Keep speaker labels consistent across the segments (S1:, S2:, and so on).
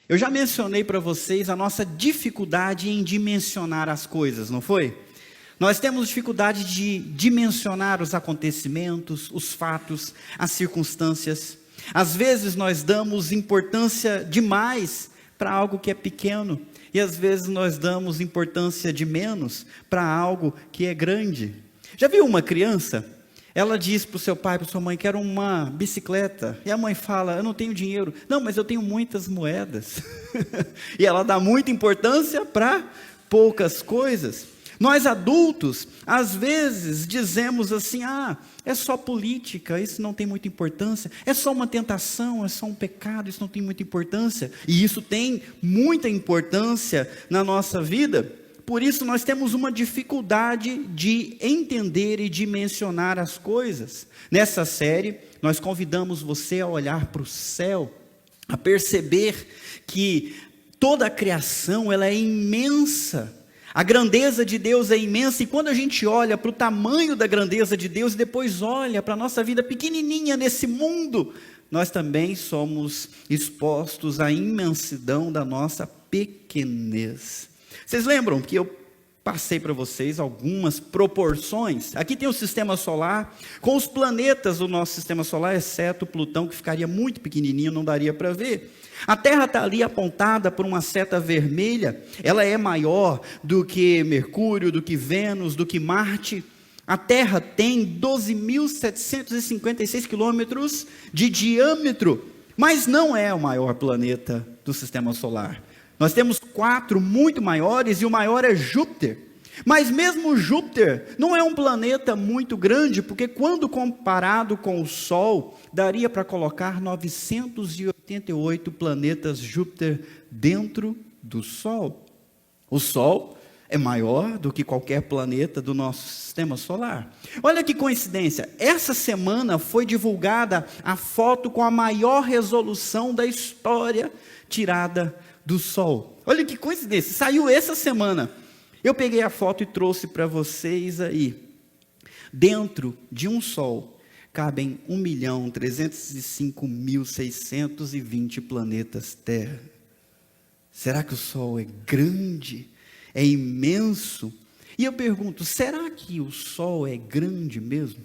S1: Eu já mencionei para vocês a nossa dificuldade em dimensionar as coisas, não foi? Nós temos dificuldade de dimensionar os acontecimentos, os fatos, as circunstâncias. Às vezes nós damos importância demais para algo que é pequeno, e às vezes nós damos importância de menos para algo que é grande. Já viu uma criança? Ela diz para o seu pai, para a sua mãe, quero uma bicicleta. E a mãe fala, eu não tenho dinheiro. Não, mas eu tenho muitas moedas. E ela dá muita importância para poucas coisas. Nós adultos, às vezes, dizemos assim, é só política, isso não tem muita importância. É só uma tentação, é só um pecado, isso não tem muita importância. E isso tem muita importância na nossa vida. Por isso nós temos uma dificuldade de entender e dimensionar as coisas. Nessa série, nós convidamos você a olhar para o céu, a perceber que toda a criação ela é imensa. A grandeza de Deus é imensa, e quando a gente olha para o tamanho da grandeza de Deus, e depois olha para a nossa vida pequenininha nesse mundo, nós também somos expostos à imensidão da nossa pequenez. Vocês lembram que eu passei para vocês algumas proporções? Aqui tem o sistema solar, com os planetas do nosso sistema solar, exceto Plutão, que ficaria muito pequenininho, não daria para ver. A Terra está ali apontada por uma seta vermelha, ela é maior do que Mercúrio, do que Vênus, do que Marte. A Terra tem 12.756 quilômetros de diâmetro, mas não é o maior planeta do sistema solar. Nós temos 4 muito maiores, e o maior é Júpiter. Mas mesmo Júpiter não é um planeta muito grande, porque quando comparado com o Sol, daria para colocar 988 planetas Júpiter dentro do Sol. O Sol é maior do que qualquer planeta do nosso sistema solar. Olha que coincidência, essa semana foi divulgada a foto com a maior resolução da história tirada do Sol. Olha que coincidência, saiu essa semana. Eu peguei a foto e trouxe para vocês aí. Dentro de um Sol cabem 1.305.620 planetas Terra. Será que o Sol é grande? É imenso? E eu pergunto, será que o Sol é grande mesmo?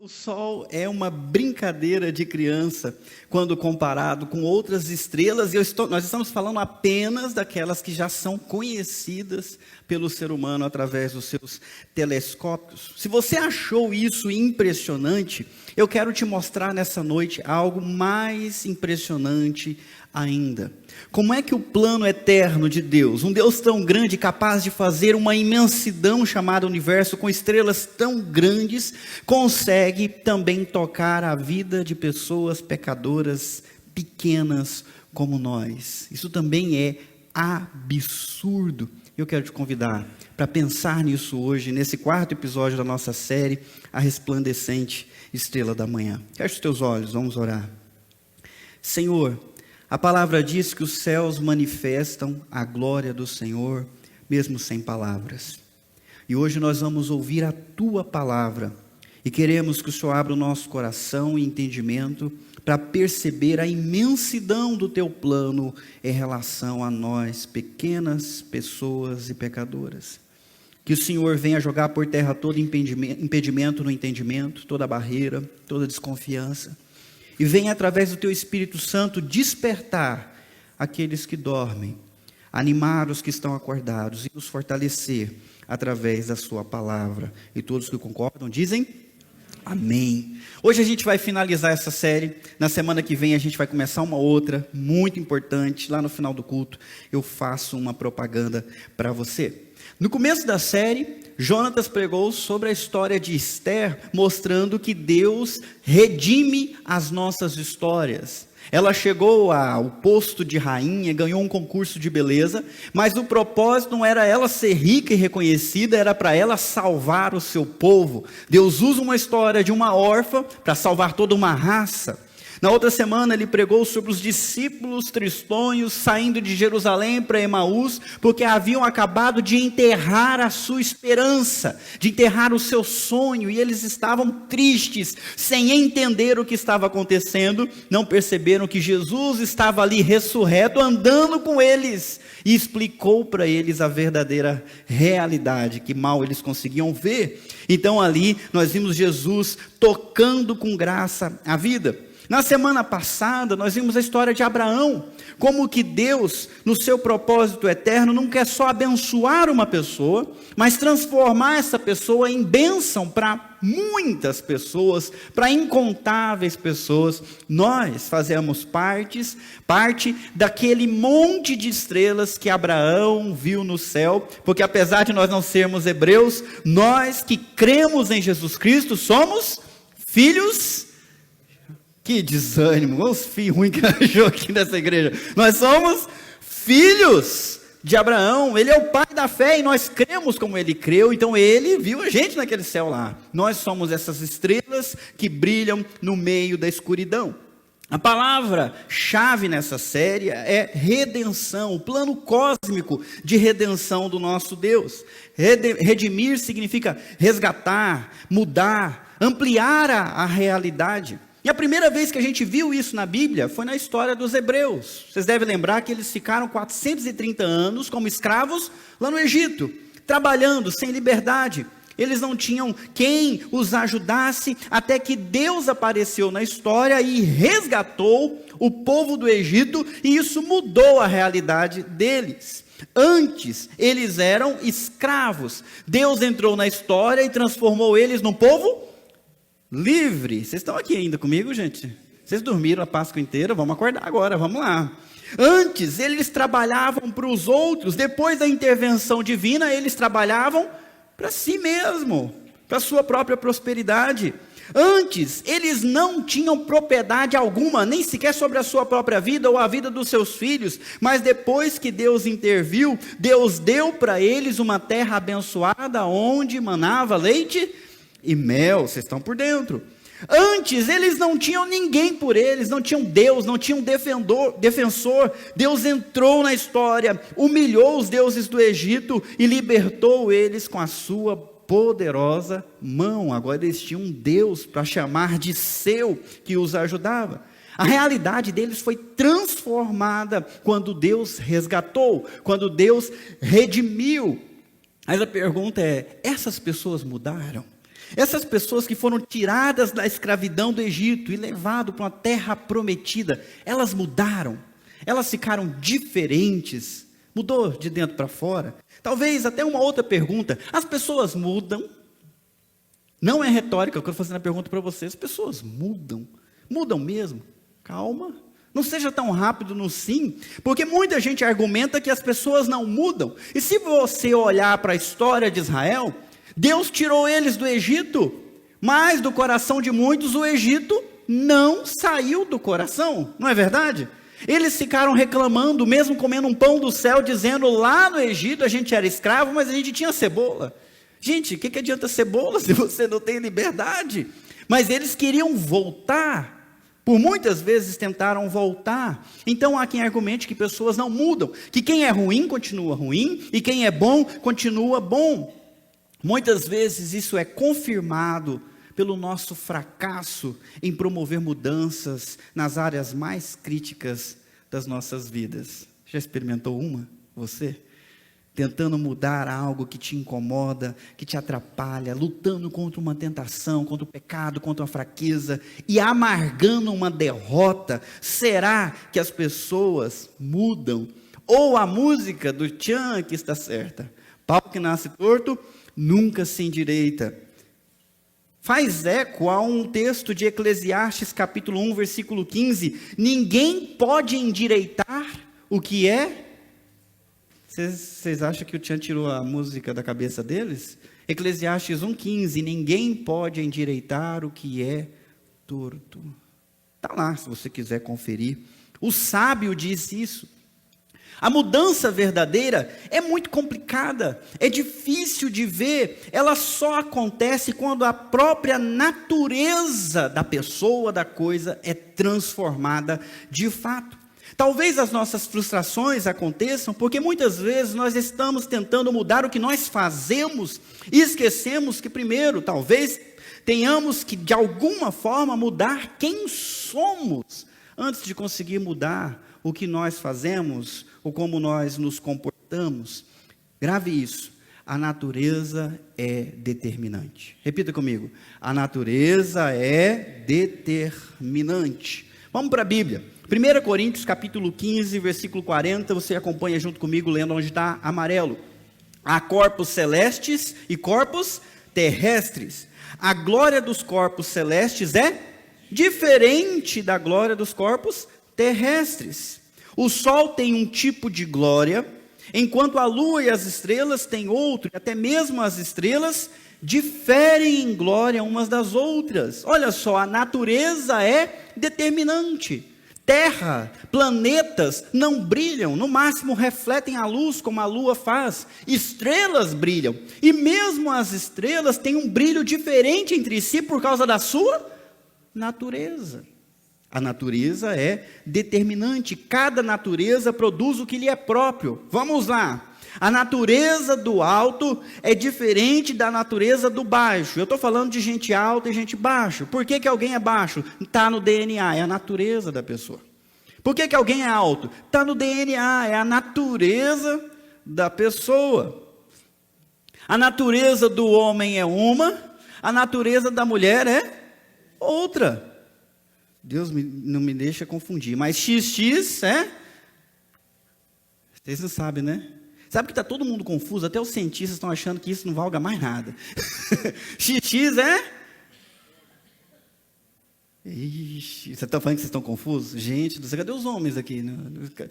S1: O Sol é uma brincadeira de criança quando comparado com outras estrelas, e nós estamos falando apenas daquelas que já são conhecidas pelo ser humano através dos seus telescópios. Se você achou isso impressionante, eu quero te mostrar nessa noite algo mais impressionante ainda. Como é que o plano eterno de Deus, um Deus tão grande, capaz de fazer uma imensidão chamada universo, com estrelas tão grandes, consegue também tocar a vida de pessoas pecadoras pequenas como nós? Isso também é absurdo. Eu quero te convidar para pensar nisso hoje, nesse 4º episódio da nossa série, A Resplandecente Estrela da Manhã. Feche os teus olhos, vamos orar. Senhor, a palavra diz que os céus manifestam a glória do Senhor, mesmo sem palavras. E hoje nós vamos ouvir a Tua palavra, e queremos que o Senhor abra o nosso coração e entendimento para perceber a imensidão do Teu plano em relação a nós, pequenas pessoas e pecadoras. Que o Senhor venha jogar por terra todo impedimento no entendimento, toda barreira, toda desconfiança. E venha, através do Teu Espírito Santo, despertar aqueles que dormem, animar os que estão acordados e nos fortalecer através da Sua palavra. E todos que concordam dizem amém. Hoje a gente vai finalizar essa série. Na semana que vem a gente vai começar uma outra muito importante. Lá no final do culto eu faço uma propaganda para você. No começo da série, Jonatas pregou sobre a história de Esther, mostrando que Deus redime as nossas histórias. Ela chegou ao posto de rainha, ganhou um concurso de beleza, mas o propósito não era ela ser rica e reconhecida, era para ela salvar o seu povo. Deus usa uma história de uma órfã para salvar toda uma raça. Na outra semana ele pregou sobre os discípulos tristonhos saindo de Jerusalém para Emaús, porque haviam acabado de enterrar a sua esperança, de enterrar o seu sonho, e eles estavam tristes, sem entender o que estava acontecendo, não perceberam que Jesus estava ali ressurreto, andando com eles, e explicou para eles a verdadeira realidade, que mal eles conseguiam ver. Então ali nós vimos Jesus tocando com graça a vida. Na semana passada, nós vimos a história de Abraão, como que Deus, no seu propósito eterno, não quer só abençoar uma pessoa, mas transformar essa pessoa em bênção para muitas pessoas, para incontáveis pessoas. Nós fazemos parte daquele monte de estrelas que Abraão viu no céu, porque apesar de nós não sermos hebreus, nós que cremos em Jesus Cristo, somos filhos. Que desânimo, os filhos ruins que achou aqui nessa igreja. Nós somos filhos de Abraão, ele é o pai da fé e nós cremos como ele creu, então ele viu a gente naquele céu lá. Nós somos essas estrelas que brilham no meio da escuridão. A palavra-chave nessa série é redenção, o plano cósmico de redenção do nosso Deus. Redimir significa resgatar, mudar, ampliar a realidade. E a primeira vez que a gente viu isso na Bíblia foi na história dos hebreus. Vocês devem lembrar que eles ficaram 430 anos como escravos lá no Egito, trabalhando sem liberdade. Eles não tinham quem os ajudasse, até que Deus apareceu na história e resgatou o povo do Egito, e isso mudou a realidade deles. Antes, eles eram escravos. Deus entrou na história e transformou eles num povo livre. Vocês estão aqui ainda comigo, gente? Vocês dormiram a Páscoa inteira? Vamos acordar agora, vamos lá. Antes, eles trabalhavam para os outros. Depois da intervenção divina, eles trabalhavam para si mesmo, para a sua própria prosperidade. Antes, eles não tinham propriedade alguma, nem sequer sobre a sua própria vida ou a vida dos seus filhos. Mas depois que Deus interviu, Deus deu para eles uma terra abençoada, onde manava leite e mel. Vocês estão por dentro. Antes eles não tinham ninguém por eles, não tinham Deus, não tinham defensor. Deus entrou na história, humilhou os deuses do Egito e libertou eles com a sua poderosa mão. Agora eles tinham um Deus para chamar de seu, que os ajudava. A realidade deles foi transformada quando Deus resgatou, quando Deus redimiu. Mas a pergunta é: essas pessoas mudaram? Essas pessoas que foram tiradas da escravidão do Egito e levadas para uma terra prometida, elas mudaram, elas ficaram diferentes, mudou de dentro para fora? Talvez até uma outra pergunta: as pessoas mudam? Não é retórica, eu quero fazer uma pergunta para vocês: as pessoas mudam? Mudam mesmo? Calma, não seja tão rápido no sim, porque muita gente argumenta que as pessoas não mudam. E se você olhar para a história de Israel, Deus tirou eles do Egito, mas do coração de muitos o Egito não saiu do coração, não é verdade? Eles ficaram reclamando, mesmo comendo um pão do céu, dizendo: lá no Egito a gente era escravo, mas a gente tinha cebola. Gente, o que adianta cebola se você não tem liberdade? Mas eles queriam voltar. Por muitas vezes tentaram voltar. Então há quem argumente que pessoas não mudam, que quem é ruim continua ruim, e quem é bom continua bom. Muitas vezes isso é confirmado pelo nosso fracasso em promover mudanças nas áreas mais críticas das nossas vidas. Já experimentou uma? Você? tentando mudar algo que te incomoda, que te atrapalha, lutando contra uma tentação, contra o pecado, contra a fraqueza e amargando uma derrota, será que as pessoas mudam? Ou a música do Tchan que está certa? Pau que nasce torto, nunca se endireita. Faz eco a um texto de Eclesiastes capítulo 1, versículo 15. Ninguém pode endireitar o que é. Vocês acham que o Tchan tirou a música da cabeça deles? Eclesiastes 1,15. Ninguém pode endireitar o que é torto. Está lá, se você quiser conferir. O sábio diz isso. A mudança verdadeira é muito complicada, é difícil de ver, ela só acontece quando a própria natureza da pessoa, da coisa, é transformada de fato. Talvez as nossas frustrações aconteçam porque muitas vezes nós estamos tentando mudar o que nós fazemos e esquecemos que primeiro, talvez, tenhamos que de alguma forma mudar quem somos antes de conseguir mudar o que nós fazemos ou como nós nos comportamos. Grave isso. A natureza é determinante. Repita comigo. A natureza é determinante. Vamos para a Bíblia. 1 Coríntios capítulo 15, versículo 40. Você acompanha junto comigo lendo onde está amarelo. Há corpos celestes e corpos terrestres. A glória dos corpos celestes é diferente da glória dos corpos terrestres. O sol tem um tipo de glória, enquanto a lua e as estrelas têm outro, e até mesmo as estrelas diferem em glória umas das outras. Olha só, a natureza é determinante. Terra, planetas não brilham, no máximo refletem a luz como a lua faz. Estrelas brilham, e mesmo as estrelas têm um brilho diferente entre si por causa da sua natureza. A natureza é determinante, cada natureza produz o que lhe é próprio. Vamos lá, a natureza do alto é diferente da natureza do baixo. Eu estou falando de gente alta e gente baixa. Por que alguém é baixo? Está no DNA, é a natureza da pessoa. Por que alguém é alto? Está no DNA, é a natureza da pessoa. A natureza do homem é uma, a natureza da mulher é outra. Deus não me deixa confundir, mas XX é? Vocês não sabem, né? Sabe que está todo mundo confuso, até os cientistas estão achando que isso não valga mais nada. XX é? Ixi, você está falando que vocês estão confusos? Gente, cadê os homens aqui?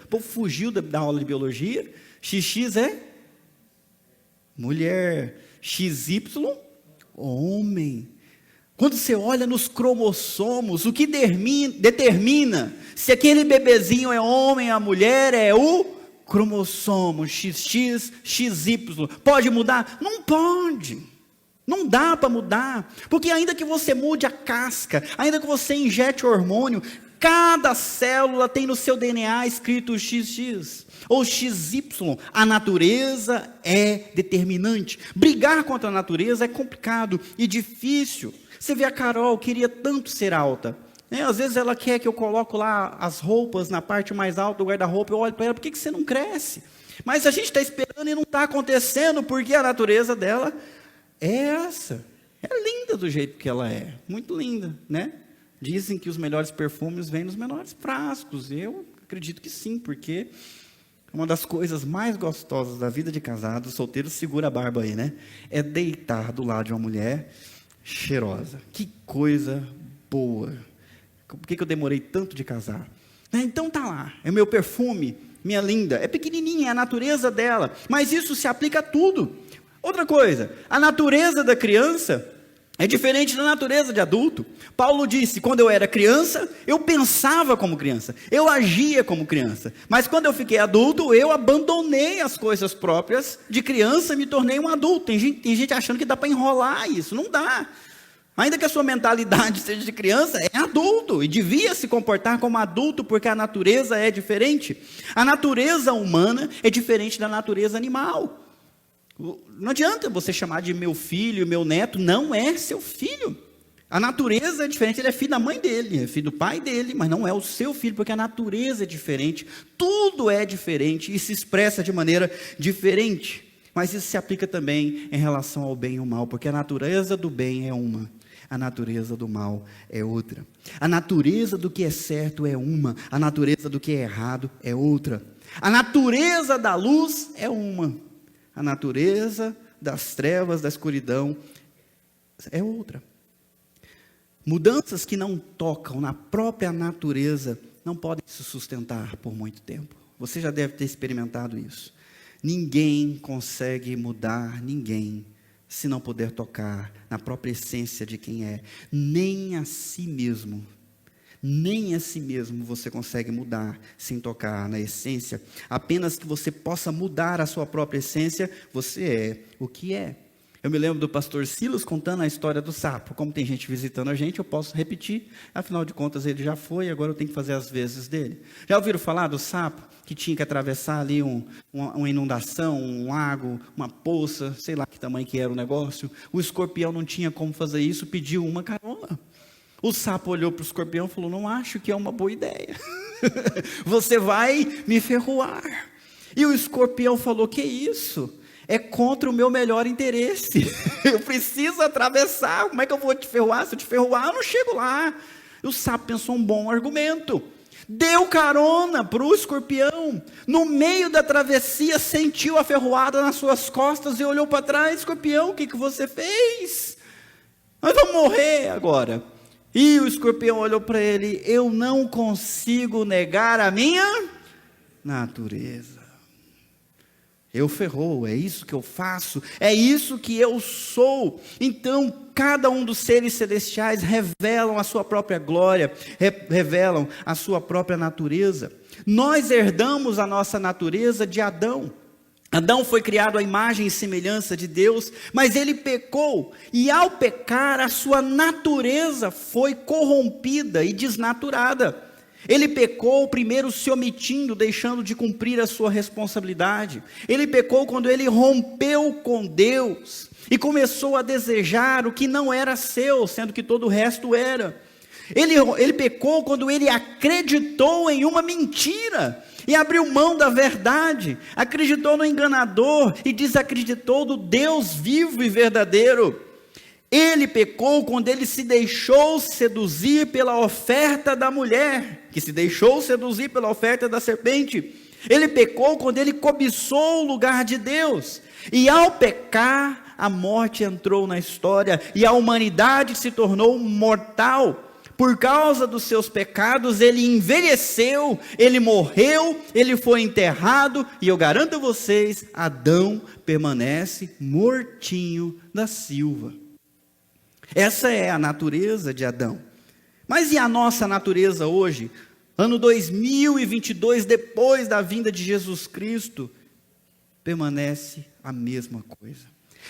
S1: O povo fugiu da aula de biologia. XX é? Mulher. XY? Homem. Quando você olha nos cromossomos, o que determina se aquele bebezinho é homem ou mulher é o cromossomo XX, XY. Pode mudar? Não pode. Não dá para mudar. Porque ainda que você mude a casca, ainda que você injete hormônio, cada célula tem no seu DNA escrito XX ou XY. A natureza é determinante. Brigar contra a natureza é complicado e difícil. Você vê a Carol, queria tanto ser alta. Às vezes ela quer que eu coloque lá as roupas na parte mais alta do guarda-roupa. Eu olho para ela, por que você não cresce? Mas a gente está esperando e não está acontecendo, porque a natureza dela é essa. É linda do jeito que ela é. Muito linda, né? Dizem que os melhores perfumes vêm nos menores frascos. Eu acredito que sim, porque uma das coisas mais gostosas da vida de casado, solteiro segura a barba aí, né? É deitar do lado de uma mulher cheirosa. Que coisa boa. Por que eu demorei tanto de casar? Então tá lá, é o meu perfume, minha linda. É pequenininha, é a natureza dela. Mas isso se aplica a tudo. Outra coisa, a natureza da criança é diferente da natureza de adulto. Paulo disse, quando eu era criança, eu pensava como criança, eu agia como criança. Mas quando eu fiquei adulto, eu abandonei as coisas próprias de criança e me tornei um adulto. Tem gente achando que dá para enrolar isso, não dá. Ainda que a sua mentalidade seja de criança, é adulto e devia se comportar como adulto, porque a natureza é diferente. A natureza humana é diferente da natureza animal. Não adianta você chamar de meu filho, meu neto, não é seu filho. A natureza é diferente, ele é filho da mãe dele, é filho do pai dele, mas não é o seu filho, porque a natureza é diferente, tudo é diferente e se expressa de maneira diferente. Mas isso se aplica também em relação ao bem e ao mal, porque a natureza do bem é uma, a natureza do mal é outra. A natureza do que é certo é uma, a natureza do que é errado é outra. A natureza da luz é uma, a natureza das trevas, da escuridão é outra. Mudanças que não tocam na própria natureza não podem se sustentar por muito tempo. Você já deve ter experimentado isso. Ninguém consegue mudar ninguém se não puder tocar na própria essência de quem é. Nem a si mesmo. Nem a si mesmo você consegue mudar sem tocar na essência. Apenas que você possa mudar a sua própria essência, você é o que é. Eu me lembro do pastor Silas contando a história do sapo. Como tem gente visitando a gente, eu posso repetir. Afinal de contas, ele já foi, agora eu tenho que fazer as vezes dele. Já ouviram falar do sapo que tinha que atravessar ali uma inundação, um lago, uma poça, sei lá que tamanho que era o negócio. O escorpião não tinha como fazer isso, pediu uma carona. O sapo olhou para o escorpião e falou, não acho que é uma boa ideia. Você vai me ferroar. E o escorpião falou, que isso? É contra o meu melhor interesse. Eu preciso atravessar. Como é que eu vou te ferroar? Se eu te ferroar, eu não chego lá. E o sapo pensou um bom argumento. Deu carona para o escorpião. No meio da travessia, sentiu a ferroada nas suas costas e olhou para trás. Escorpião, o que você fez? Nós vamos morrer agora. E o escorpião olhou para ele. Eu não consigo negar a minha natureza. Eu ferrou, é isso que eu faço, é isso que eu sou. Então, cada um dos seres celestiais revelam a sua própria glória, revelam a sua própria natureza. Nós herdamos a nossa natureza de Adão. Adão foi criado à imagem e semelhança de Deus, mas ele pecou, e ao pecar, a sua natureza foi corrompida e desnaturada. Ele pecou primeiro se omitindo, deixando de cumprir a sua responsabilidade. Ele pecou quando ele rompeu com Deus e começou a desejar o que não era seu, sendo que todo o resto era. Ele pecou quando ele acreditou em uma mentira e abriu mão da verdade, acreditou no enganador e desacreditou do Deus vivo e verdadeiro. Ele pecou quando ele se deixou seduzir pela oferta da mulher, que se deixou seduzir pela oferta da serpente. Ele pecou quando ele cobiçou o lugar de Deus. E ao pecar, a morte entrou na história e a humanidade se tornou mortal. Por causa dos seus pecados, ele envelheceu, ele morreu, ele foi enterrado. E eu garanto a vocês, Adão permanece mortinho da silva. Essa é a natureza de Adão. Mas e a nossa natureza hoje? Ano 2022, depois da vinda de Jesus Cristo, permanece a mesma coisa.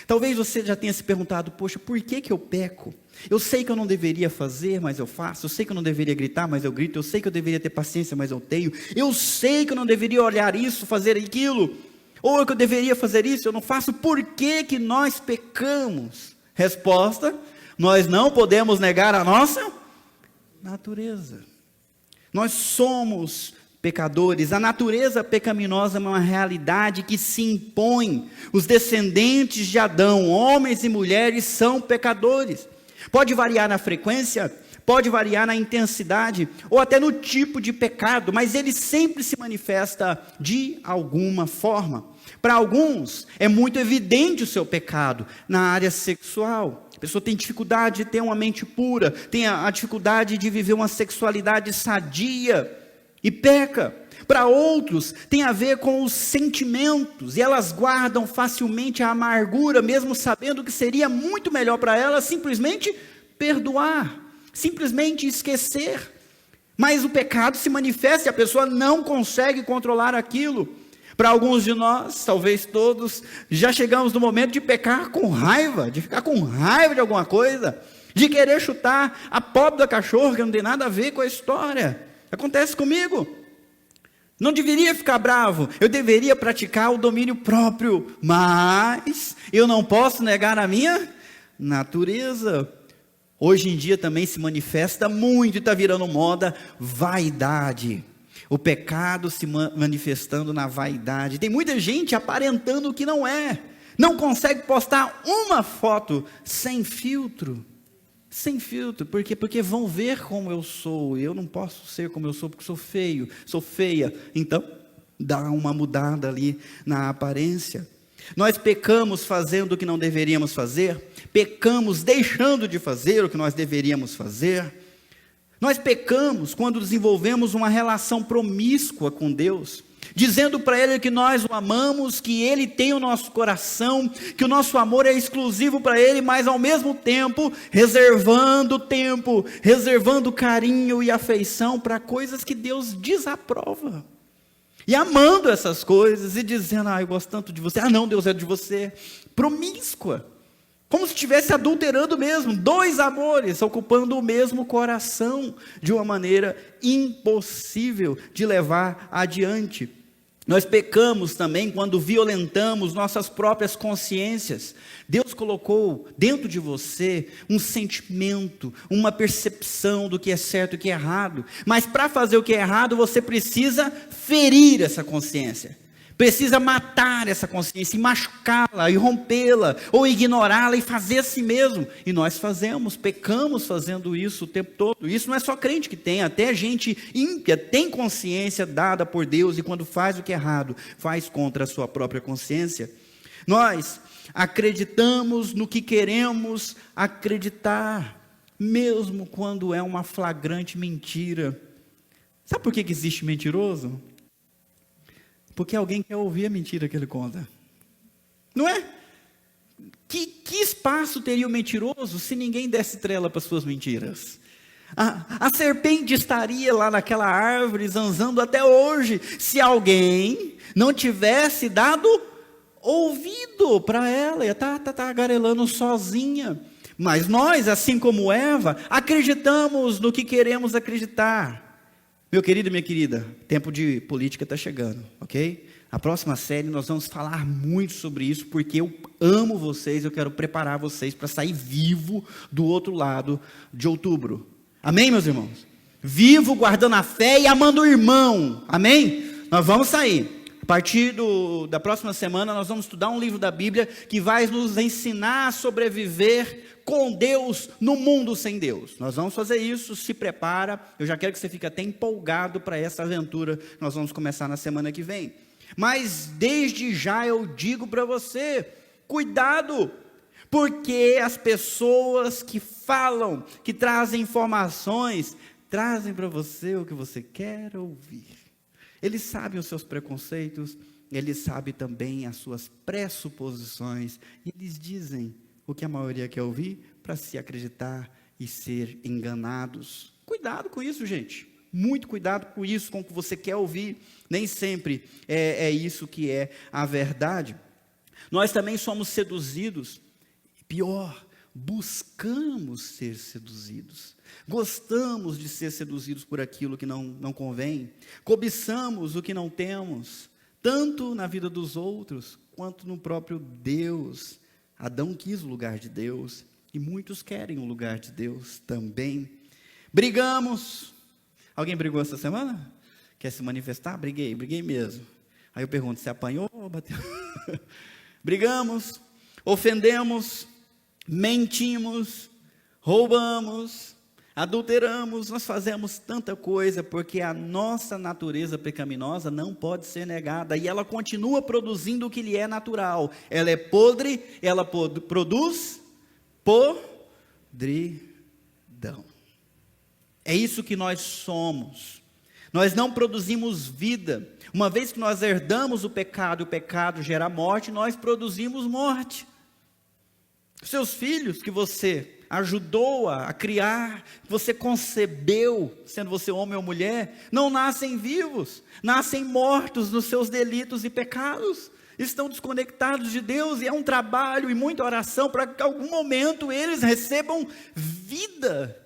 S1: Talvez você já tenha se perguntado, poxa, por que eu peco? Eu sei que eu não deveria fazer, mas eu faço. Eu sei que eu não deveria gritar, mas eu grito. Eu sei que eu deveria ter paciência, mas eu tenho. Eu sei que eu não deveria olhar isso, fazer aquilo. Ou que eu deveria fazer isso, eu não faço. Por que nós pecamos? Resposta: nós não podemos negar a nossa natureza. Nós somos pecadores. A natureza pecaminosa é uma realidade que se impõe. Os descendentes de Adão, homens e mulheres, são pecadores. Pode variar na frequência, pode variar na intensidade, ou até no tipo de pecado, mas ele sempre se manifesta de alguma forma. Para alguns, é muito evidente o seu pecado na área sexual. A pessoa tem dificuldade de ter uma mente pura, tem a dificuldade de viver uma sexualidade sadia e peca. Para outros, tem a ver com os sentimentos, e elas guardam facilmente a amargura, mesmo sabendo que seria muito melhor para elas simplesmente perdoar, simplesmente esquecer. Mas o pecado se manifesta e a pessoa não consegue controlar aquilo. Para alguns de nós, talvez todos, já chegamos no momento de pecar com raiva, de ficar com raiva de alguma coisa, de querer chutar a pobre da cachorra, que não tem nada a ver com a história. Acontece comigo. Não deveria ficar bravo, eu deveria praticar o domínio próprio, mas eu não posso negar a minha natureza. Hoje em dia também se manifesta muito e está virando moda vaidade. O pecado se manifestando na vaidade. Tem muita gente aparentando o que não é. Não consegue postar uma foto sem filtro. Sem filtro. Por quê? Porque vão ver como eu sou. Eu não posso ser como eu sou porque sou feio, sou feia. Então, dá uma mudada ali na aparência. Nós pecamos fazendo o que não deveríamos fazer. Pecamos deixando de fazer o que nós deveríamos fazer. Nós pecamos quando desenvolvemos uma relação promíscua com Deus, dizendo para Ele que nós o amamos, que Ele tem o nosso coração, que o nosso amor é exclusivo para Ele, mas ao mesmo tempo, reservando carinho e afeição para coisas que Deus desaprova. E amando essas coisas e dizendo, eu gosto tanto de você, não, Deus é de você, promíscua. Como se estivesse adulterando mesmo, dois amores ocupando o mesmo coração, de uma maneira impossível de levar adiante. Nós pecamos também quando violentamos nossas próprias consciências. Deus colocou dentro de você um sentimento, uma percepção do que é certo e o que é errado. Mas para fazer o que é errado, você precisa ferir essa consciência. Precisa matar essa consciência, e machucá-la, e rompê-la, ou ignorá-la, e fazer assim mesmo. E nós pecamos fazendo isso o tempo todo. Isso não é só crente que tem, até gente ímpia tem consciência dada por Deus, e quando faz o que é errado, faz contra a sua própria consciência. Nós acreditamos no que queremos acreditar, mesmo quando é uma flagrante mentira. Sabe por que existe mentiroso? Porque alguém quer ouvir a mentira que ele conta. Não é? Que espaço teria o mentiroso se ninguém desse trela para suas mentiras? A serpente estaria lá naquela árvore zanzando até hoje, se alguém não tivesse dado ouvido para ela. Ia estar tagarelando sozinha. Mas nós, assim como Eva, acreditamos no que queremos acreditar. Meu querido e minha querida, tempo de política está chegando, ok? A próxima série nós vamos falar muito sobre isso, porque eu amo vocês, eu quero preparar vocês para sair vivo do outro lado de outubro. Amém, meus irmãos? Vivo, guardando a fé e amando o irmão, amém? Nós vamos sair. A partir da próxima semana nós vamos estudar um livro da Bíblia que vai nos ensinar a sobreviver com Deus no mundo sem Deus. Nós vamos fazer isso, se prepara. Eu já quero que você fique até empolgado para essa aventura que nós vamos começar na semana que vem. Mas desde já eu digo para você, cuidado, porque as pessoas que falam, que trazem informações, trazem para você o que você quer ouvir. Eles sabem os seus preconceitos, eles sabem também as suas pressuposições, e eles dizem o que a maioria quer ouvir para se acreditar e ser enganados. Cuidado com isso, gente. Muito cuidado com isso, com o que você quer ouvir. Nem sempre é isso que é a verdade. Nós também somos seduzidos. Pior, buscamos ser seduzidos. Gostamos de ser seduzidos por aquilo que não convém. Cobiçamos o que não temos, tanto na vida dos outros, quanto no próprio Deus. Adão quis o lugar de Deus, e muitos querem o lugar de Deus também. Brigamos. Alguém brigou essa semana? Quer se manifestar? Briguei mesmo. Aí eu pergunto, você apanhou ou bateu? Brigamos, ofendemos, mentimos, roubamos, adulteramos, nós fazemos tanta coisa, porque a nossa natureza pecaminosa não pode ser negada, e ela continua produzindo o que lhe é natural. Ela é podre, ela produz podridão. É isso que nós somos. Nós não produzimos vida. Uma vez que nós herdamos o pecado, e o pecado gera morte, nós produzimos morte. Seus filhos que você ajudou a criar, que você concebeu, sendo você homem ou mulher, não nascem vivos, nascem mortos nos seus delitos e pecados, estão desconectados de Deus, e é um trabalho e muita oração para que em algum momento eles recebam vida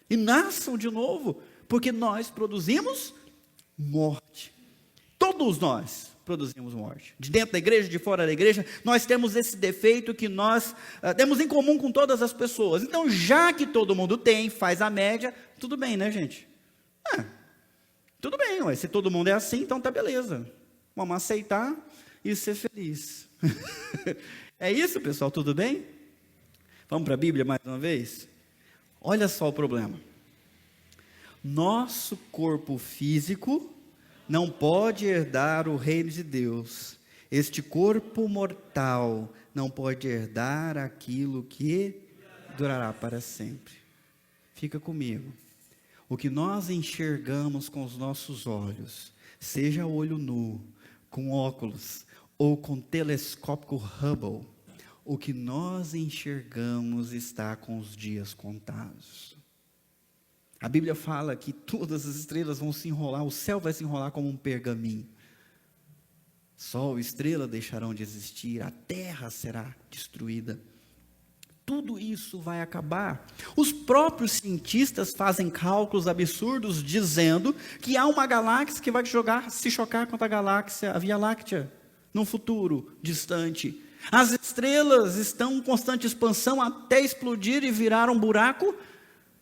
S1: e nasçam de novo, porque nós produzimos morte. Todo Todos nós produzimos morte. De dentro da igreja, de fora da igreja, nós temos esse defeito que nós temos em comum com todas as pessoas. Então, já que todo mundo tem, faz a média, tudo bem, né, gente? Tudo bem, ué. Se todo mundo é assim, então tá beleza. Vamos aceitar e ser feliz. É isso, pessoal, tudo bem? Vamos para a Bíblia mais uma vez? Olha só o problema. Nosso corpo físico não pode herdar o reino de Deus. Este corpo mortal não pode herdar aquilo que durará para sempre. Fica comigo. O que nós enxergamos com os nossos olhos, seja olho nu, com óculos ou com telescópio Hubble, o que nós enxergamos está com os dias contados. A Bíblia fala que todas as estrelas vão se enrolar, o céu vai se enrolar como um pergaminho. Sol e estrela deixarão de existir, a terra será destruída. Tudo isso vai acabar. Os próprios cientistas fazem cálculos absurdos dizendo que há uma galáxia que vai se chocar contra a galáxia, a Via Láctea, num futuro distante. As estrelas estão em constante expansão até explodir e virar um buraco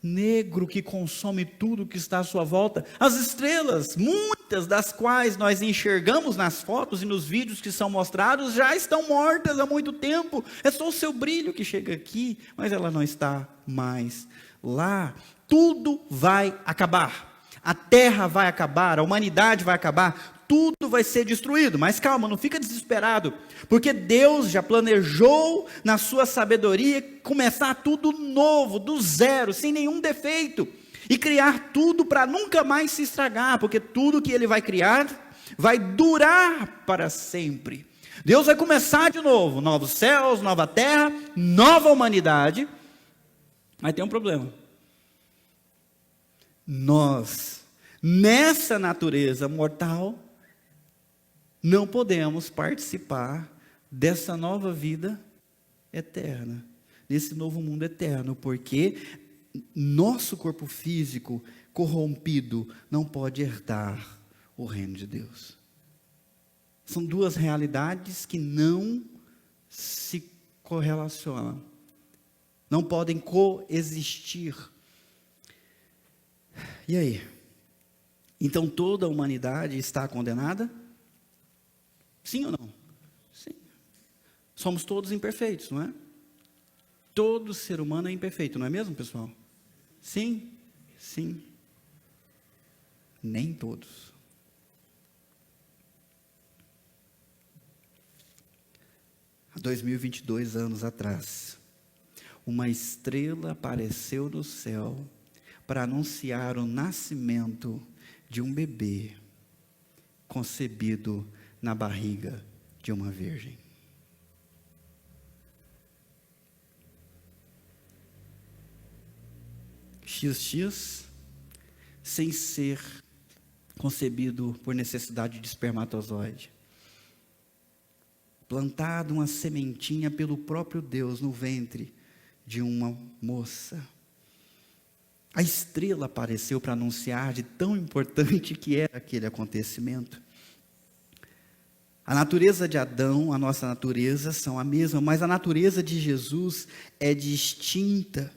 S1: negro que consome tudo que está à sua volta. As estrelas, muitas das quais nós enxergamos nas fotos e nos vídeos que são mostrados, já estão mortas há muito tempo. É só o seu brilho que chega aqui, mas ela não está mais lá. Tudo vai acabar. A terra vai acabar, a humanidade vai acabar. Tudo vai ser destruído, mas calma, não fica desesperado, porque Deus já planejou na sua sabedoria começar tudo novo, do zero, sem nenhum defeito, e criar tudo para nunca mais se estragar, porque tudo que Ele vai criar vai durar para sempre. Deus vai começar de novo, novos céus, nova terra, nova humanidade, mas tem um problema. Nós, nessa natureza mortal, não podemos participar dessa nova vida eterna, desse novo mundo eterno, porque nosso corpo físico corrompido não pode herdar o reino de Deus. São duas realidades que não se correlacionam, não podem coexistir. E aí? Então toda a humanidade está condenada? Sim ou não? Sim. Somos todos imperfeitos, não é? Todo ser humano é imperfeito, não é mesmo, pessoal? Sim, sim. Nem todos. Há 2022 anos atrás, uma estrela apareceu no céu para anunciar o nascimento de um bebê concebido na barriga de uma virgem. XX, sem ser concebido por necessidade de espermatozoide. Plantado uma sementinha pelo próprio Deus no ventre de uma moça. A estrela apareceu para anunciar de tão importante que era aquele acontecimento. A natureza de Adão, a nossa natureza, são a mesma, mas a natureza de Jesus é distinta.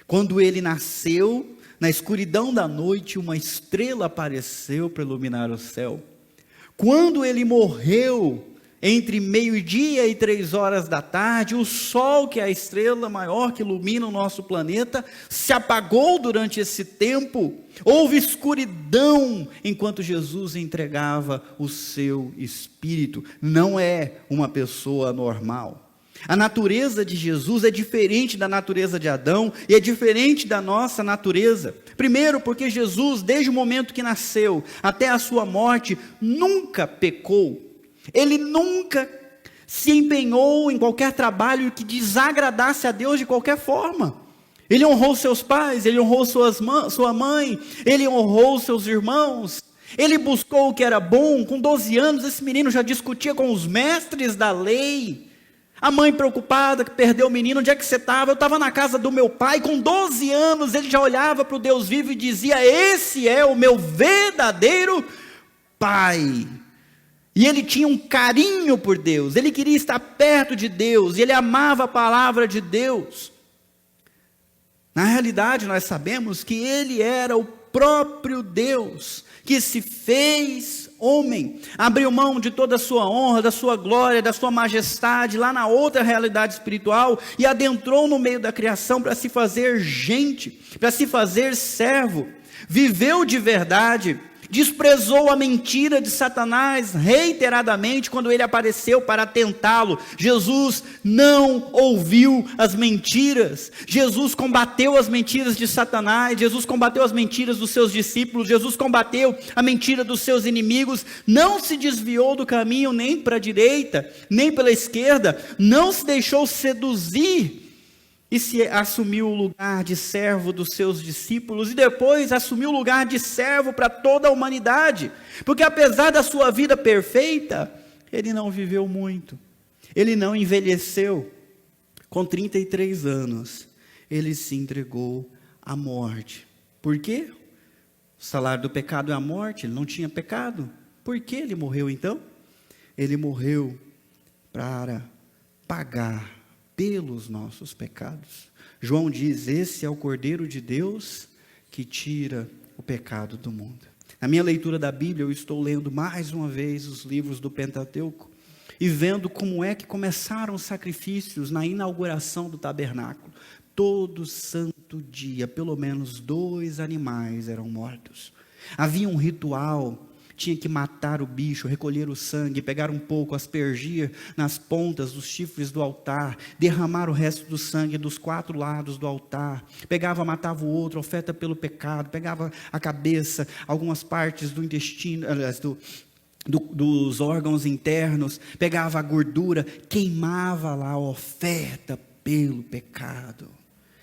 S1: Quando ele nasceu, na escuridão da noite, uma estrela apareceu para iluminar o céu. Quando ele morreu, entre 12:00 e 3h da tarde, o sol, que é a estrela maior que ilumina o nosso planeta, se apagou durante esse tempo. Houve escuridão enquanto Jesus entregava o seu espírito. Não é uma pessoa normal. A natureza de Jesus é diferente da natureza de Adão e é diferente da nossa natureza. Primeiro, porque Jesus, desde o momento que nasceu até a sua morte, nunca pecou. Ele nunca se empenhou em qualquer trabalho que desagradasse a Deus de qualquer forma. Ele honrou seus pais, ele honrou sua mãe, ele honrou seus irmãos. Ele buscou o que era bom. Com 12 anos, esse menino já discutia com os mestres da lei. A mãe preocupada, que perdeu o menino, onde é que você estava? Eu estava na casa do meu pai. Com 12 anos, ele já olhava para o Deus vivo e dizia: esse é o meu verdadeiro pai. E ele tinha um carinho por Deus, ele queria estar perto de Deus, e ele amava a palavra de Deus. Na realidade, nós sabemos que ele era o próprio Deus, que se fez homem, abriu mão de toda a sua honra, da sua glória, da sua majestade, lá na outra realidade espiritual, e adentrou no meio da criação para se fazer gente, para se fazer servo, viveu de verdade, desprezou a mentira de Satanás reiteradamente quando ele apareceu para tentá-lo. Jesus não ouviu as mentiras, Jesus combateu as mentiras de Satanás, Jesus combateu as mentiras dos seus discípulos, Jesus combateu a mentira dos seus inimigos, não se desviou do caminho nem para a direita, nem pela esquerda, não se deixou seduzir, e se assumiu o lugar de servo dos seus discípulos, e depois assumiu o lugar de servo para toda a humanidade, porque apesar da sua vida perfeita, ele não viveu muito, ele não envelheceu. Com 33 anos, ele se entregou à morte. Por quê? O salário do pecado é a morte, ele não tinha pecado. Por que ele morreu então? Ele morreu para pagar pelos nossos pecados. João diz: esse é o Cordeiro de Deus que tira o pecado do mundo. Na minha leitura da Bíblia, eu estou lendo mais uma vez os livros do Pentateuco e vendo como é que começaram os sacrifícios na inauguração do tabernáculo. Todo santo dia, pelo menos 2 animais eram mortos. Havia um ritual. Tinha que matar o bicho, recolher o sangue, pegar um pouco, aspergir nas pontas dos chifres do altar, derramar o resto do sangue dos 4 lados do altar, pegava, matava o outro, oferta pelo pecado, pegava a cabeça, algumas partes do intestino, aliás, dos órgãos internos, pegava a gordura, queimava lá a oferta pelo pecado.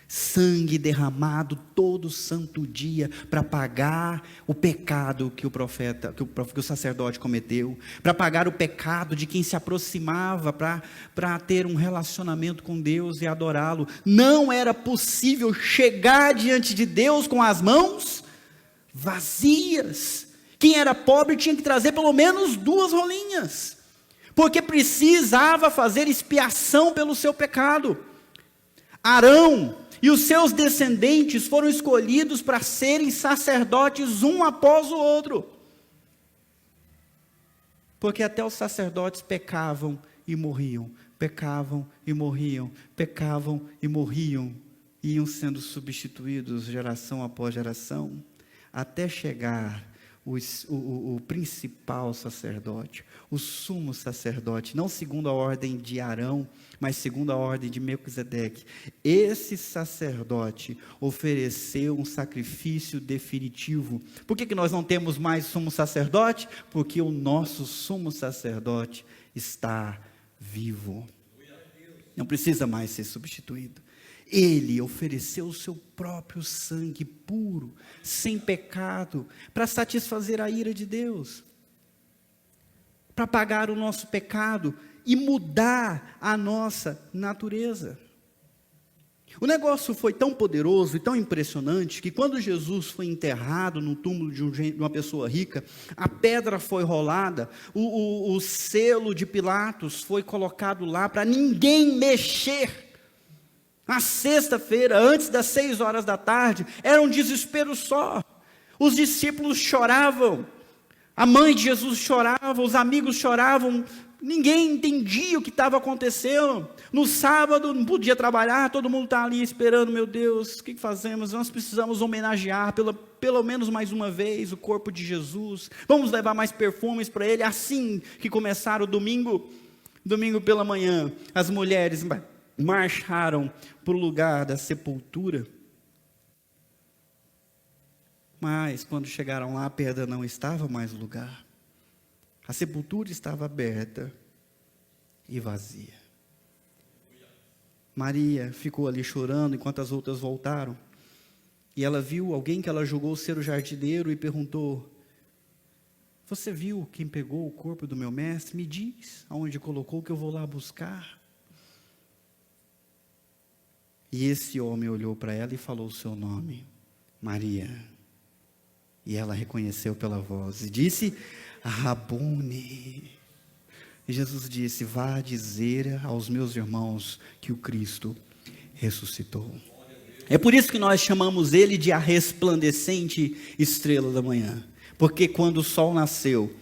S1: Sangue derramado todo santo dia para pagar o pecado que o sacerdote cometeu, para pagar o pecado de quem se aproximava para ter um relacionamento com Deus e adorá-lo. Não era possível chegar diante de Deus com as mãos vazias. Quem era pobre tinha que trazer pelo menos 2 rolinhas, porque precisava fazer expiação pelo seu pecado. Arão e os seus descendentes foram escolhidos para serem sacerdotes um após o outro, porque até os sacerdotes pecavam e morriam, pecavam e morriam, pecavam e morriam, e iam sendo substituídos geração após geração, até chegar o principal sacerdote, o sumo sacerdote, não segundo a ordem de Arão, mas segundo a ordem de Melquisedeque. Esse sacerdote ofereceu um sacrifício definitivo. Por que nós não temos mais sumo sacerdote? Porque o nosso sumo sacerdote está vivo, não precisa mais ser substituído. Ele ofereceu o seu próprio sangue puro, sem pecado, para satisfazer a ira de Deus, para pagar o nosso pecado e mudar a nossa natureza. O negócio foi tão poderoso e tão impressionante que quando Jesus foi enterrado no túmulo de uma pessoa rica, a pedra foi rolada, o selo de Pilatos foi colocado lá para ninguém mexer. Na sexta-feira, antes das 6 horas da tarde, era um desespero só. Os discípulos choravam, a mãe de Jesus chorava, os amigos choravam, ninguém entendia o que estava acontecendo. No sábado, não podia trabalhar, todo mundo está ali esperando, meu Deus, o que fazemos? Nós precisamos homenagear pelo menos mais uma vez o corpo de Jesus, vamos levar mais perfumes para ele. Assim que começaram o domingo pela manhã, as mulheres marcharam para o lugar da sepultura, mas quando chegaram lá, a pedra não estava mais no lugar, a sepultura estava aberta e vazia. Maria ficou ali chorando enquanto as outras voltaram, e ela viu alguém que ela julgou ser o jardineiro e perguntou: você viu quem pegou o corpo do meu mestre? Me diz aonde colocou, que eu vou lá buscar. E esse homem olhou para ela e falou o seu nome: Maria. E ela reconheceu pela voz e disse: Rabone. E Jesus disse: vá dizer aos meus irmãos que o Cristo ressuscitou. É por isso que nós chamamos ele de a resplandecente estrela da manhã. Porque quando o sol nasceu,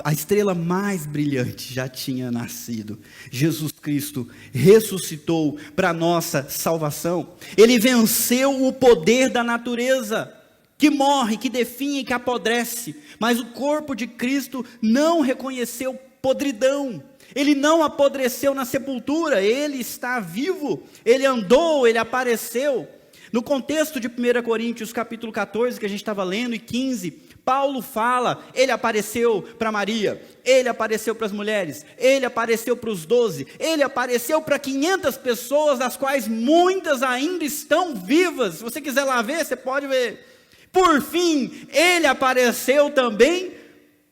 S1: a estrela mais brilhante já tinha nascido. Jesus Cristo ressuscitou para nossa salvação. Ele venceu o poder da natureza, que morre, que definha e que apodrece. Mas o corpo de Cristo não reconheceu podridão. Ele não apodreceu na sepultura, ele está vivo, ele andou, ele apareceu. No contexto de 1 Coríntios capítulo 14, que a gente estava lendo, e 15, Paulo fala, ele apareceu para Maria, ele apareceu para as mulheres, ele apareceu para os 12, ele apareceu para 500 pessoas, das quais muitas ainda estão vivas. Se você quiser lá ver, você pode ver. Por fim, ele apareceu também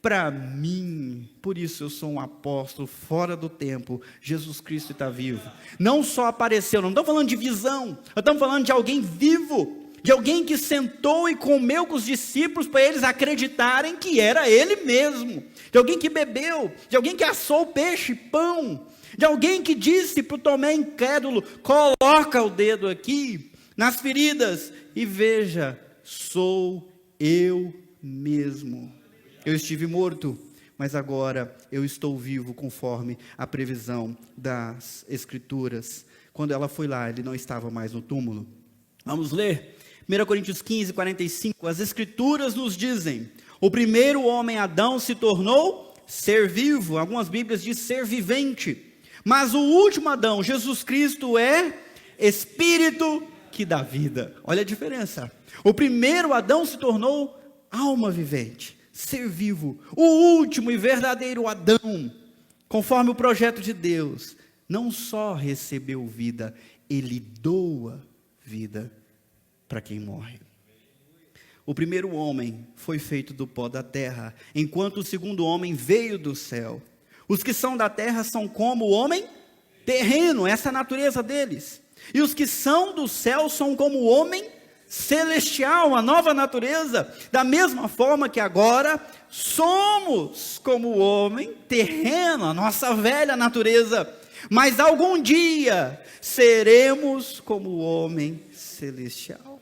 S1: para mim. Por isso eu sou um apóstolo fora do tempo. Jesus Cristo está vivo. Não só apareceu, não estamos falando de visão, nós estamos falando de alguém vivo, de alguém que sentou e comeu com os discípulos para eles acreditarem que era ele mesmo, de alguém que bebeu, de alguém que assou peixe e pão, de alguém que disse para o Tomé incrédulo: coloca o dedo aqui nas feridas e veja, sou eu mesmo. Eu estive morto, mas agora eu estou vivo, conforme a previsão das Escrituras. Quando ela foi lá, ele não estava mais no túmulo. Vamos ler 1 Coríntios 15, 45. As Escrituras nos dizem: o primeiro homem, Adão, se tornou ser vivo. Algumas Bíblias dizem ser vivente. Mas o último Adão, Jesus Cristo, é Espírito que dá vida. Olha a diferença. O primeiro Adão se tornou alma vivente, ser vivo. O último e verdadeiro Adão, conforme o projeto de Deus, não só recebeu vida, ele doa vida para quem morre. O primeiro homem foi feito do pó da terra, enquanto o segundo homem veio do céu. Os que são da terra são como o homem terreno, essa é a natureza deles. E os que são do céu são como o homem celestial, uma nova natureza. Da mesma forma que agora somos como o homem terreno, a nossa velha natureza. Mas algum dia seremos como o homem celestial.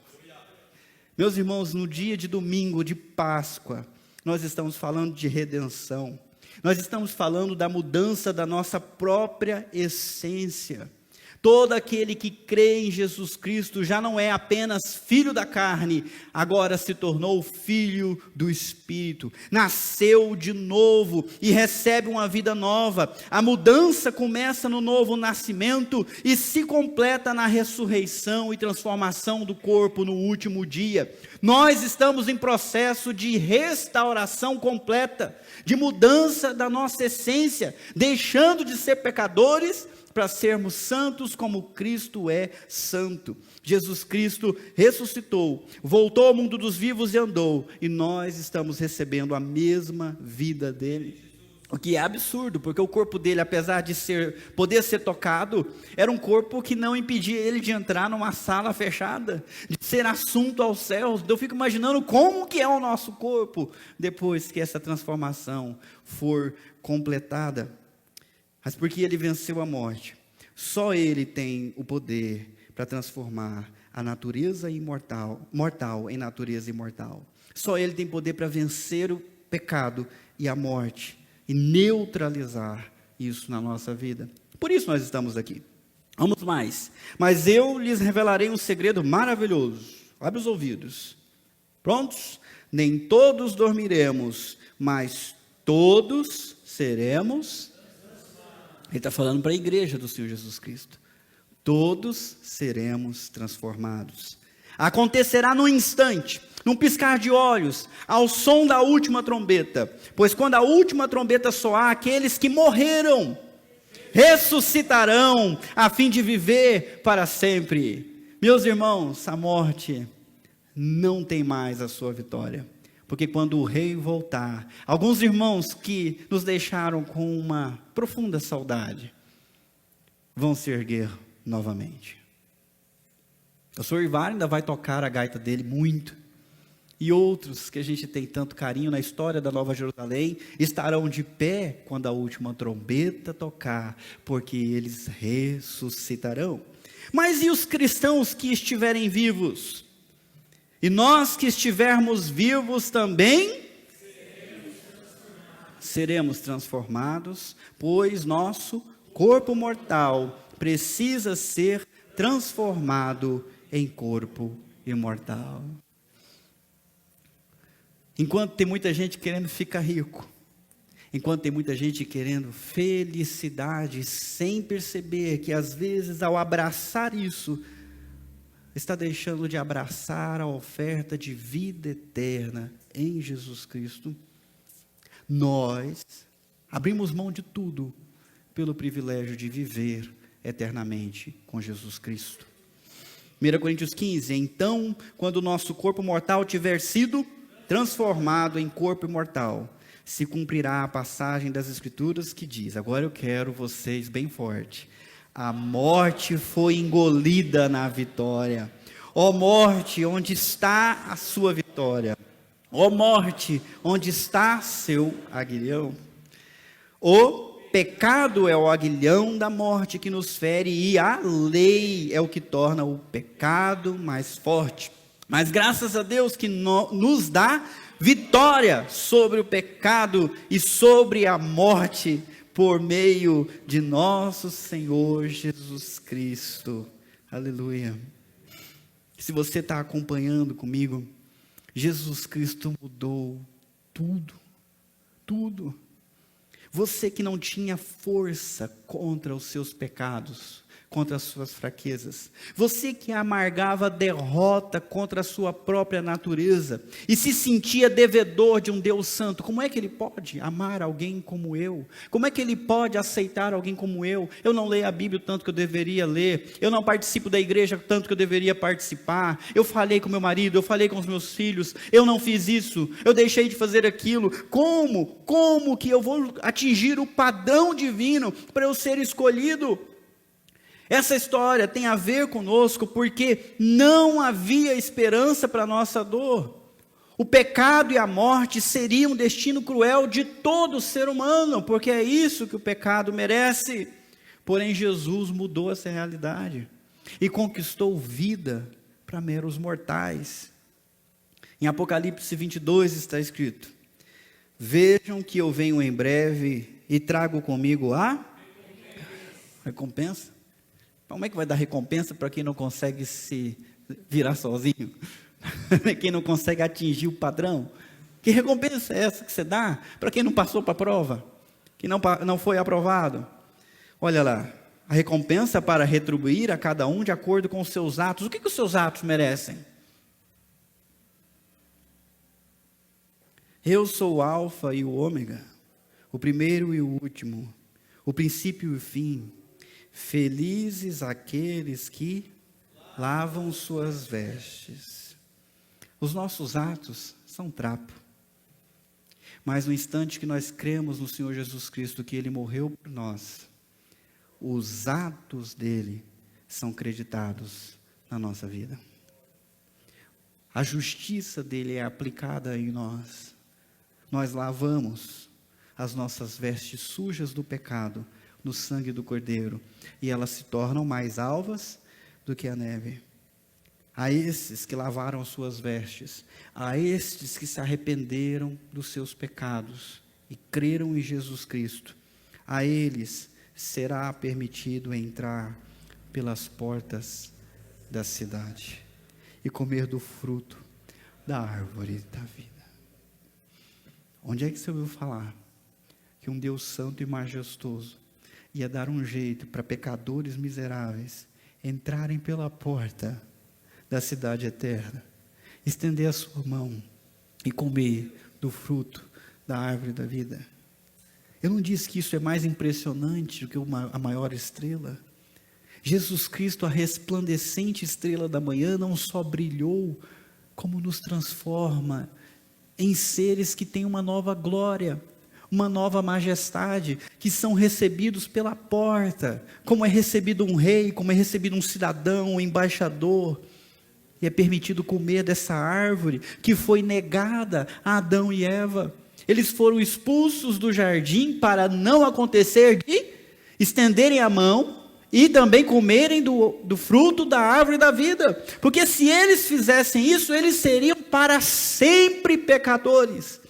S1: Meus irmãos, no dia de domingo de Páscoa, nós estamos falando de redenção. Nós estamos falando da mudança da nossa própria essência. Todo aquele que crê em Jesus Cristo já não é apenas filho da carne, agora se tornou filho do Espírito, nasceu de novo e recebe uma vida nova. A mudança começa no novo nascimento e se completa na ressurreição e transformação do corpo no último dia. Nós estamos em processo de restauração completa, de mudança da nossa essência, deixando de ser pecadores para sermos santos como Cristo é santo. Jesus Cristo ressuscitou, voltou ao mundo dos vivos e andou, e nós estamos recebendo a mesma vida dele. O que é absurdo, porque o corpo dele, apesar de poder ser tocado, era um corpo que não impedia ele de entrar numa sala fechada, de ser assunto aos céus. Eu fico imaginando como que é o nosso corpo, depois que essa transformação for completada. Mas porque ele venceu a morte, só ele tem o poder para transformar a natureza mortal em natureza imortal. Só ele tem poder para vencer o pecado e a morte e neutralizar isso na nossa vida. Por isso nós estamos aqui. Vamos mais. Mas eu lhes revelarei um segredo maravilhoso. Abre os ouvidos. Prontos? Nem todos dormiremos, mas todos seremos. Ele está falando para a igreja do Senhor Jesus Cristo. Todos seremos transformados. Acontecerá num instante, num piscar de olhos, ao som da última trombeta. Pois quando a última trombeta soar, aqueles que morreram ressuscitarão, a fim de viver para sempre. Meus irmãos, a morte não tem mais a sua vitória. Porque quando o rei voltar, alguns irmãos que nos deixaram com uma profunda saudade, vão se erguer novamente. O Sr. Ivar ainda vai tocar a gaita dele muito. e outros que a gente tem tanto carinho na história da Nova Jerusalém, estarão de pé quando a última trombeta tocar, porque eles ressuscitarão. Mas e os cristãos que estiverem vivos? E nós que estivermos vivos também seremos transformados, pois nosso corpo mortal precisa ser transformado em corpo imortal. Enquanto tem muita gente querendo ficar rico, enquanto tem muita gente querendo felicidade, sem perceber que às vezes ao abraçar isso, está deixando de abraçar a oferta de vida eterna em Jesus Cristo, nós abrimos mão de tudo pelo privilégio de viver eternamente com Jesus Cristo. 1 Coríntios 15, então, quando o nosso corpo mortal tiver sido transformado em corpo imortal, se cumprirá a passagem das Escrituras que diz, agora eu quero vocês bem forte, a morte foi engolida na vitória. Ó morte, onde está a sua vitória? Ó morte, onde está seu aguilhão? O pecado é o aguilhão da morte que nos fere, e a lei é o que torna o pecado mais forte. Mas graças a Deus que nos dá vitória sobre o pecado e sobre a morte, por meio de nosso Senhor Jesus Cristo. Aleluia. Se você está acompanhando comigo, Jesus Cristo mudou tudo, tudo. Você que não tinha força contra os seus pecados, contra as suas fraquezas, você que amargava derrota contra a sua própria natureza, e se sentia devedor de um Deus santo, como é que Ele pode amar alguém como eu? Como é que Ele pode aceitar alguém como eu? Eu não leio a Bíblia o tanto que eu deveria ler, eu não participo da igreja o tanto que eu deveria participar, eu falei com meu marido, eu falei com os meus filhos, eu não fiz isso, eu deixei de fazer aquilo, como que eu vou atingir o padrão divino para eu ser escolhido? Essa história tem a ver conosco porque não havia esperança para a nossa dor. O pecado e a morte seriam um destino cruel de todo ser humano, porque é isso que o pecado merece. Porém, Jesus mudou essa realidade e conquistou vida para meros mortais. Em Apocalipse 22 está escrito: vejam que eu venho em breve e trago comigo a recompensa. Como é que vai dar recompensa para quem não consegue se virar sozinho? Quem não consegue atingir o padrão? Que recompensa é essa que você dá para quem não passou para a prova? Que não foi aprovado? Olha lá, a recompensa para retribuir a cada um de acordo com os seus atos. O que os seus atos merecem? Eu sou o alfa e o ômega, o primeiro e o último, o princípio e o fim. Felizes aqueles que lavam suas vestes. Os nossos atos são trapo. Mas no instante que nós cremos no Senhor Jesus Cristo, que Ele morreu por nós, os atos dele são creditados na nossa vida. A justiça dele é aplicada em nós. Nós lavamos as nossas vestes sujas do pecado no sangue do Cordeiro, e elas se tornam mais alvas do que a neve. A esses que lavaram as suas vestes, a estes que se arrependeram dos seus pecados e creram em Jesus Cristo, a eles será permitido entrar pelas portas da cidade e comer do fruto da árvore da vida. Onde é que você ouviu falar que um Deus santo e majestoso ia dar um jeito para pecadores miseráveis entrarem pela porta da cidade eterna, estender a sua mão e comer do fruto da árvore da vida? Eu não disse que isso é mais impressionante do que a maior estrela? Jesus Cristo, a resplandecente estrela da manhã, não só brilhou, como nos transforma em seres que têm uma nova glória, uma nova majestade, que são recebidos pela porta, como é recebido um rei, como é recebido um cidadão, um embaixador. E é permitido comer dessa árvore que foi negada a Adão e Eva. Eles foram expulsos do jardim para não acontecer de estenderem a mão e também comerem do fruto da árvore da vida. Porque se eles fizessem isso, eles seriam para sempre pecadores.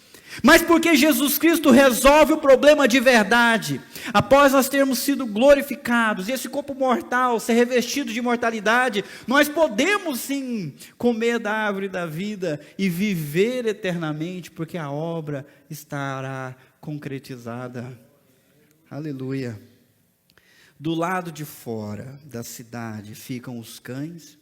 S1: Mas porque Jesus Cristo resolve o problema de verdade, após nós termos sido glorificados, e esse corpo mortal ser revestido de imortalidade, nós podemos sim comer da árvore da vida e viver eternamente, porque a obra estará concretizada. Aleluia. Do lado de fora da cidade ficam os cães,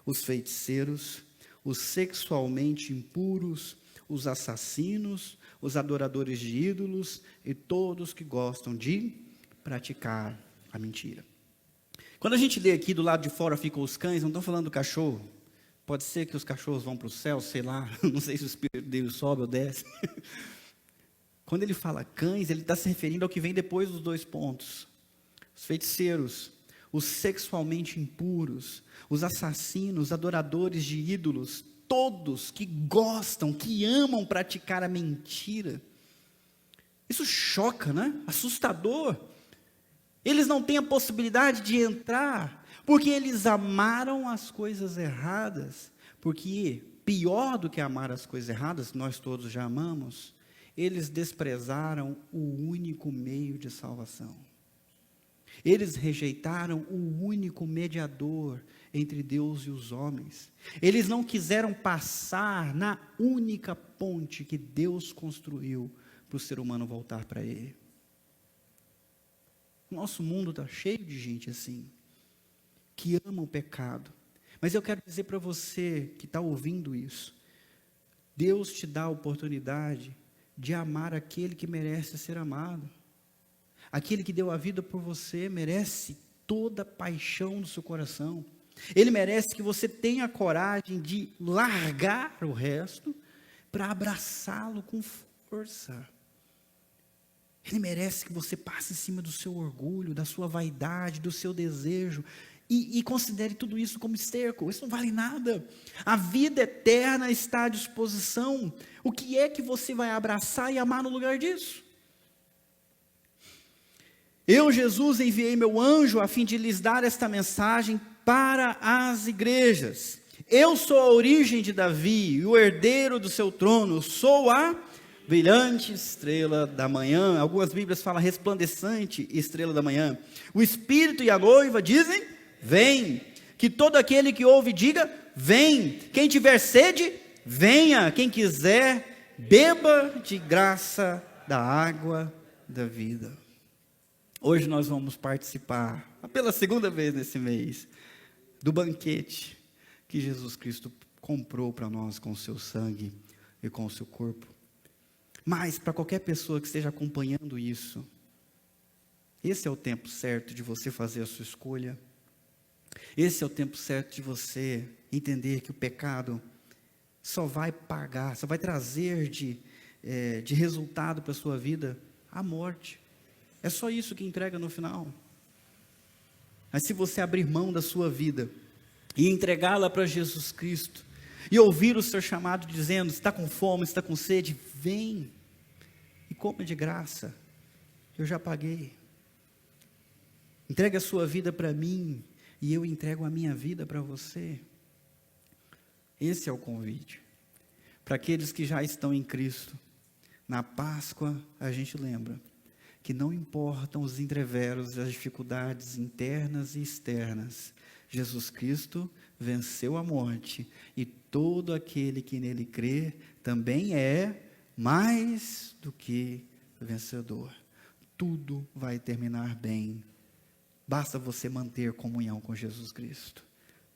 S1: os feiticeiros, os sexualmente impuros, os assassinos, os adoradores de ídolos e todos que gostam de praticar a mentira. Quando a gente lê aqui do lado de fora ficam os cães, não estão falando do cachorro. Pode ser que os cachorros vão para o céu, sei lá, não sei se o espírito dele sobe ou desce. Quando ele fala cães, ele está se referindo ao que vem depois dos 2 pontos. Os feiticeiros, os sexualmente impuros, os assassinos, adoradores de ídolos, todos que gostam, que amam praticar a mentira. Isso choca, né? Assustador. Eles não têm a possibilidade de entrar, porque eles amaram as coisas erradas. Porque pior do que amar as coisas erradas, nós todos já amamos, eles desprezaram o único meio de salvação. Eles rejeitaram o único mediador entre Deus e os homens. Eles não quiseram passar na única ponte que Deus construiu para o ser humano voltar para Ele. O nosso mundo está cheio de gente assim, que ama o pecado. Mas eu quero dizer para você que está ouvindo isso, Deus te dá a oportunidade de amar aquele que merece ser amado. Aquele que deu a vida por você merece toda a paixão do seu coração. Ele merece que você tenha a coragem de largar o resto para abraçá-lo com força. Ele merece que você passe em cima do seu orgulho, da sua vaidade, do seu desejo e considere tudo isso como esterco. Isso não vale nada. A vida eterna está à disposição. O que é que você vai abraçar e amar no lugar disso? Eu, Jesus, enviei meu anjo a fim de lhes dar esta mensagem para as igrejas. Eu sou a origem de Davi e o herdeiro do seu trono. Sou a brilhante estrela da manhã. Algumas Bíblias falam resplandecente estrela da manhã. O Espírito e a noiva dizem, vem. Que todo aquele que ouve diga, vem. Quem tiver sede, venha. Quem quiser, beba de graça da água da vida. Hoje nós vamos participar, pela segunda vez nesse mês, do banquete que Jesus Cristo comprou para nós com o seu sangue e com o seu corpo. Mas, para qualquer pessoa que esteja acompanhando isso, esse é o tempo certo de você fazer a sua escolha. Esse é o tempo certo de você entender que o pecado só vai pagar, só vai trazer de resultado para a sua vida a morte. É só isso que entrega no final. Mas se você abrir mão da sua vida e entregá-la para Jesus Cristo, e ouvir o seu chamado dizendo, está com fome, está com sede, vem e coma de graça, eu já paguei. Entregue a sua vida para mim, e eu entrego a minha vida para você. Esse é o convite. Para aqueles que já estão em Cristo, na Páscoa a gente lembra, que não importam os entreveros, as dificuldades internas e externas, Jesus Cristo venceu a morte, e todo aquele que nele crê, também é mais do que vencedor. Tudo vai terminar bem, basta você manter comunhão com Jesus Cristo,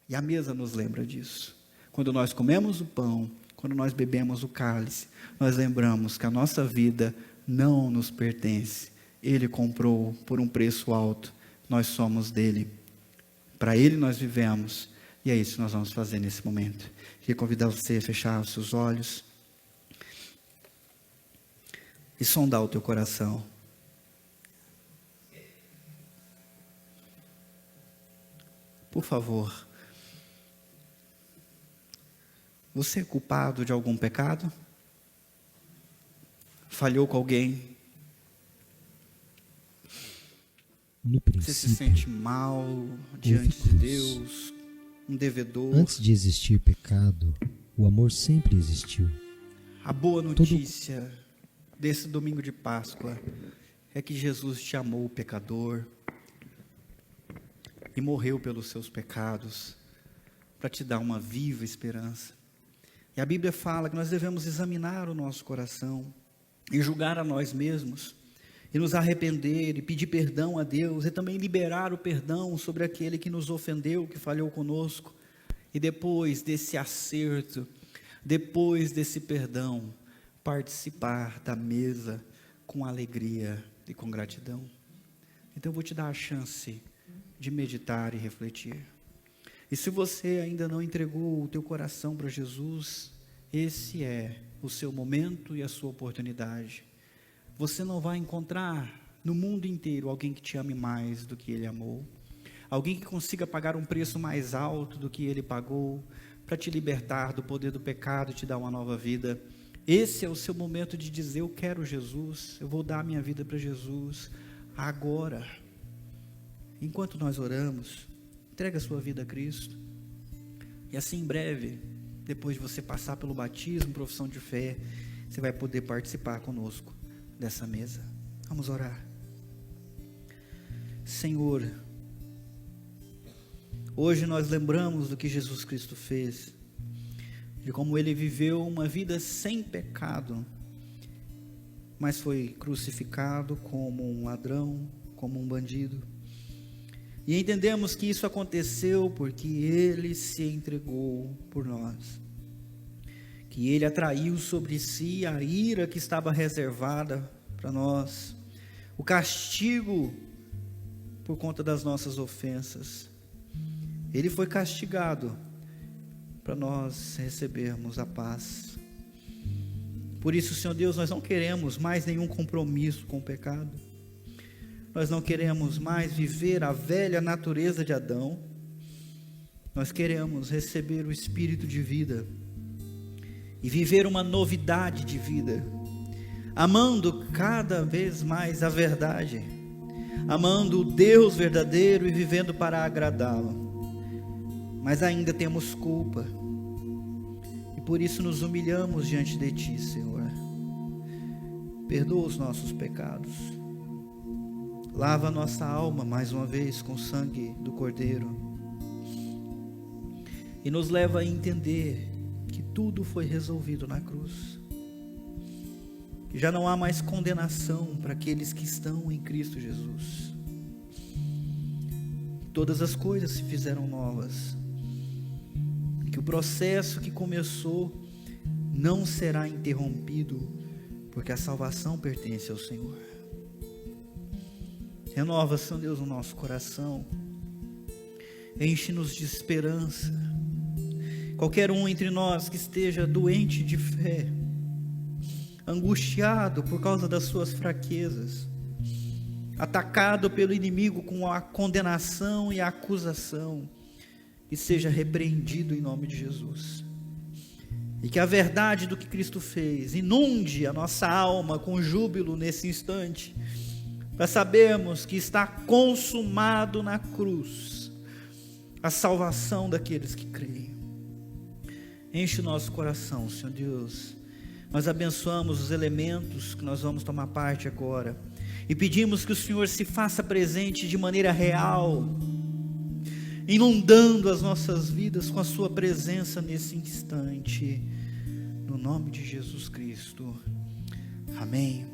S1: e a mesa nos lembra disso. Quando nós comemos o pão, quando nós bebemos o cálice, nós lembramos que a nossa vida não nos pertence. Ele comprou por um preço alto, nós somos dele, para ele nós vivemos, e é isso que nós vamos fazer nesse momento. Queria convidar você a fechar os seus olhos, e sondar o teu coração. Por favor, Você é culpado de algum pecado? Falhou com alguém?
S2: No
S1: Você se
S2: princípio,
S1: sente mal diante de
S2: cruz.
S1: Deus? Um devedor?
S2: Antes de existir pecado, o amor sempre existiu.
S1: A boa notícia desse domingo de Páscoa é que Jesus te amou, pecador, e morreu pelos seus pecados, para te dar uma viva esperança. E a Bíblia fala que nós devemos examinar o nosso coração, e julgar a nós mesmos, e nos arrepender, e pedir perdão a Deus, e também liberar o perdão sobre aquele que nos ofendeu, que falhou conosco, e depois desse acerto, depois desse perdão, participar da mesa com alegria e com gratidão. Então eu vou te dar a chance de meditar e refletir. E se você ainda não entregou o teu coração para Jesus, esse é o seu momento e a sua oportunidade. Você não vai encontrar no mundo inteiro alguém que te ame mais do que Ele amou, alguém que consiga pagar um preço mais alto do que Ele pagou, para te libertar do poder do pecado e te dar uma nova vida. Esse é o seu momento de dizer: eu quero Jesus, eu vou dar a minha vida para Jesus, agora. Enquanto nós oramos, entrega a sua vida a Cristo, e assim em breve, depois de você passar pelo batismo, profissão de fé, você vai poder participar conosco dessa mesa. Vamos orar. Senhor, hoje nós lembramos do que Jesus Cristo fez, de como Ele viveu uma vida sem pecado, mas foi crucificado como um ladrão, como um bandido. E entendemos que isso aconteceu porque Ele se entregou por nós, que Ele atraiu sobre si a ira que estava reservada para nós, o castigo por conta das nossas ofensas. Ele foi castigado para nós recebermos a paz. Por isso, Senhor Deus, nós não queremos mais nenhum compromisso com o pecado. Nós não queremos mais viver a velha natureza de Adão. Nós queremos receber o Espírito de vida e viver uma novidade de vida, amando cada vez mais a verdade, amando o Deus verdadeiro e vivendo para agradá-lo. Mas ainda temos culpa, e por isso nos humilhamos diante de Ti, Senhor. Perdoa os nossos pecados, lava a nossa alma mais uma vez com o sangue do Cordeiro, e nos leva a entender que tudo foi resolvido na cruz, que já não há mais condenação para aqueles que estão em Cristo Jesus. Todas as coisas se fizeram novas, que o processo que começou não será interrompido, porque a salvação pertence ao Senhor. Renova, Senhor Deus, o nosso coração, enche-nos de esperança. Qualquer um entre nós que esteja doente de fé, angustiado por causa das suas fraquezas, atacado pelo inimigo com a condenação e a acusação, que seja repreendido em nome de Jesus, e que a verdade do que Cristo fez inunde a nossa alma com júbilo nesse instante, para sabermos que está consumado na cruz a salvação daqueles que creem. Enche o nosso coração, Senhor Deus. Nós abençoamos os elementos que nós vamos tomar parte agora, e pedimos que o Senhor se faça presente de maneira real, inundando as nossas vidas com a sua presença nesse instante, no nome de Jesus Cristo, amém.